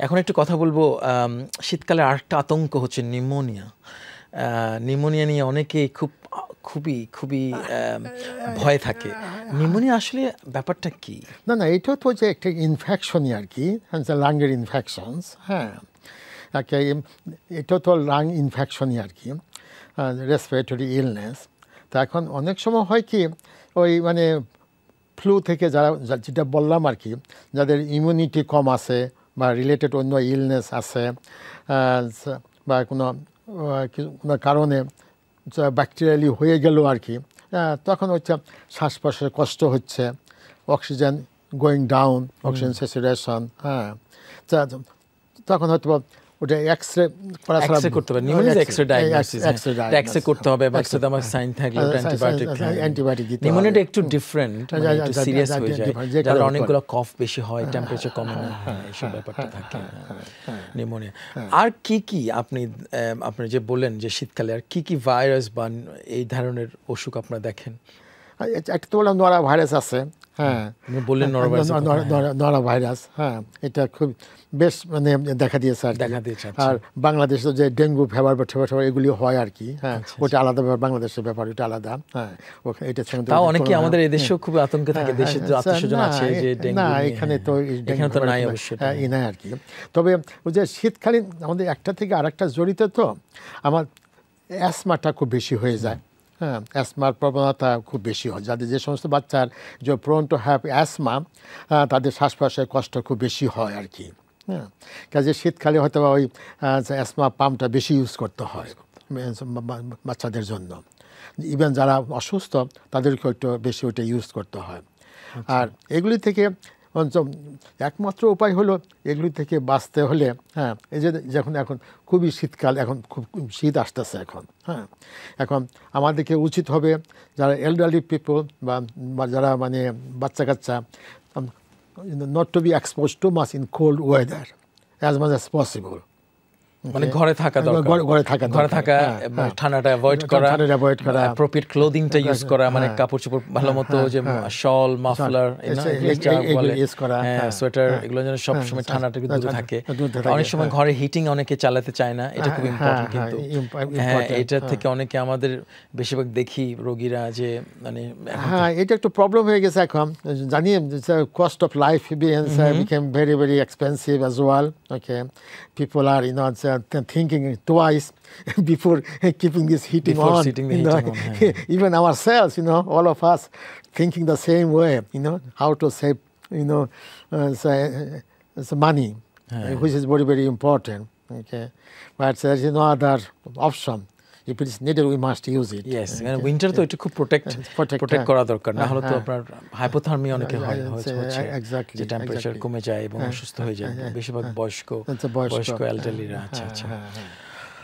এখন একটু কথা বলবো শীতকালে আরেকটা আতঙ্ক হচ্ছে নিউমোনিয়া। নিউমোনিয়া নিয়ে অনেকেই খুবই ভয় থাকে। নিউমোনিয়া আসলে ব্যাপারটা কি? না এটা তো যে একটা ইনফেকশনই আর কি, লাংয়ের ইনফেকশনস। হ্যাঁ, এটা তো লাং ইনফেকশনই আর কি, রেসপিরেটরি ইলনেস। তো এখন অনেক সময় হয় কি, ওই মানে ফ্লু থেকে যারা, যেটা বললাম আর কি, যাদের ইমিউনিটি কম আছে বা রিলেটেড অন্য ইলনেস আছে, বা কোনো কারণে ব্যাকটেরিয়ালি হয়ে গেল আর কি, তখন হচ্ছে শ্বাস প্রশ্বাসে কষ্ট হচ্ছে, oxygen going down, oxygen saturation. হ্যাঁ, তখন হয়তো ওটা এক্সরে করা ছাড়া করতে হবে। নিউমোনিয়া এক্সরে ডায়াগনোসিস, এক্সরে করতে হবে, বা এক্সরে আমার সাইন থাকলে অ্যান্টিবায়োটিক দিতে হবে। নিউমোনিয়াটা একটু ডিফারেন্ট, একটু সিরিয়াস হয়ে যায়, যার অনেকগুলো কফ বেশি হয়, টেম্পারেচার কমে না, এইসব ব্যাপারটা থাকে নিউমোনিয়া। আর কি আপনি যে বললেন যে শীতকালে আর কি ভাইরাস বা এই ধরনের অসুখ আপনারা দেখেন? একটা তো বললাম নরা ভাইরাস আছে। হ্যাঁ, বললেন নরা ভাইরাস। হ্যাঁ, এটা খুব বেশ মানে দেখা দিয়েছে আর আর বাংলাদেশে যে ডেঙ্গু ফেভার বা ঠেবার এগুলি হয় আর কি। হ্যাঁ, ওটা আলাদা ব্যাপার, বাংলাদেশের ব্যাপার ওটা আলাদা। হ্যাঁ, এটা তাও অনেকে আমাদের এদেশেও খুব আতঙ্কে থাকে, দেশে যে আত্মীয়স্বজন আছে যে ডেঙ্গু। না, এখানে তো নাই অবশ্যই, নাই আর কি। তবে ওই যে শীতকালীন আমাদের একটা থেকে আরেকটা জড়িত, তো আমার অ্যাসমাটা খুব বেশি হয়ে যায়। হ্যাঁ, অ্যাসমার প্রবণতা খুব বেশি হয়। যাদের যে সমস্ত বাচ্চার যে প্রোন টু হ্যাভ অ্যাসমা, তাদের শ্বাস প্রশ্বাসের কষ্ট খুব বেশি হয় আর কি। হ্যাঁ, কাজে শীতকালে হয়তো ওই অ্যাসমা পাম্পটা বেশি ইউজ করতে হয় বাচ্চাদের জন্য। ইভেন যারা অসুস্থ তাদেরকে একটু বেশি ওইটা ইউজ করতে হয়। আর এগুলি থেকে একমাত্র উপায় হলো, এগুলি থেকে বাঁচতে হলে, হ্যাঁ, এই যে যখন এখন খুবই শীতকাল, এখন খুব শীত আসতেছে এখন। হ্যাঁ, এখন আমাদেরকে উচিত হবে যারা এলডারলি পিপল বা যারা মানে বাচ্চা কাচ্চা, not to be expose to much in cold weather as much as possible. মানে ঘরে থাকা ঠান্ডাটা অ্যাভয়েড করা, অ্যাপ্রোপ্রিয়েট ক্লোদিংটা ইউজ করা, মানে কাপড় চোপড় ভালো মতো, যে শল, মাফলার, সোয়েটার, এগুলো যেন সব সময় ঠান্ডাটা দূরে থাকে। অনেক সময় ঘরে হিটিং অনেকে চালাতে চায় না, এটা খুব ইম্পর্টেন্ট। কিন্তু হ্যাঁ, এটা থেকে অনেকে আমাদের বেশিরভাগ দেখি রোগীরা যে মানে হ্যাঁ, এটা একটু প্রবলেম হয়ে গেছে এখন। জানি cost of life became very very expensive as well. Okay, people are thinking twice before keeping this heating on. Even ourselves, all of us thinking the same way. How to save, money, which is very very important. Okay, but there is no other option. If it is needed, we must use it. Yes, winter তো এটা খুব protect করা দরকার, না হলে তো আপনার hypothermia অনেকে হচ্ছে, যে টেম্পারেচার কমে যায় এবং অসুস্থ হয়ে যায়, বেশিরভাগ বয়স্ক এল্ডারলিরা। আচ্ছা।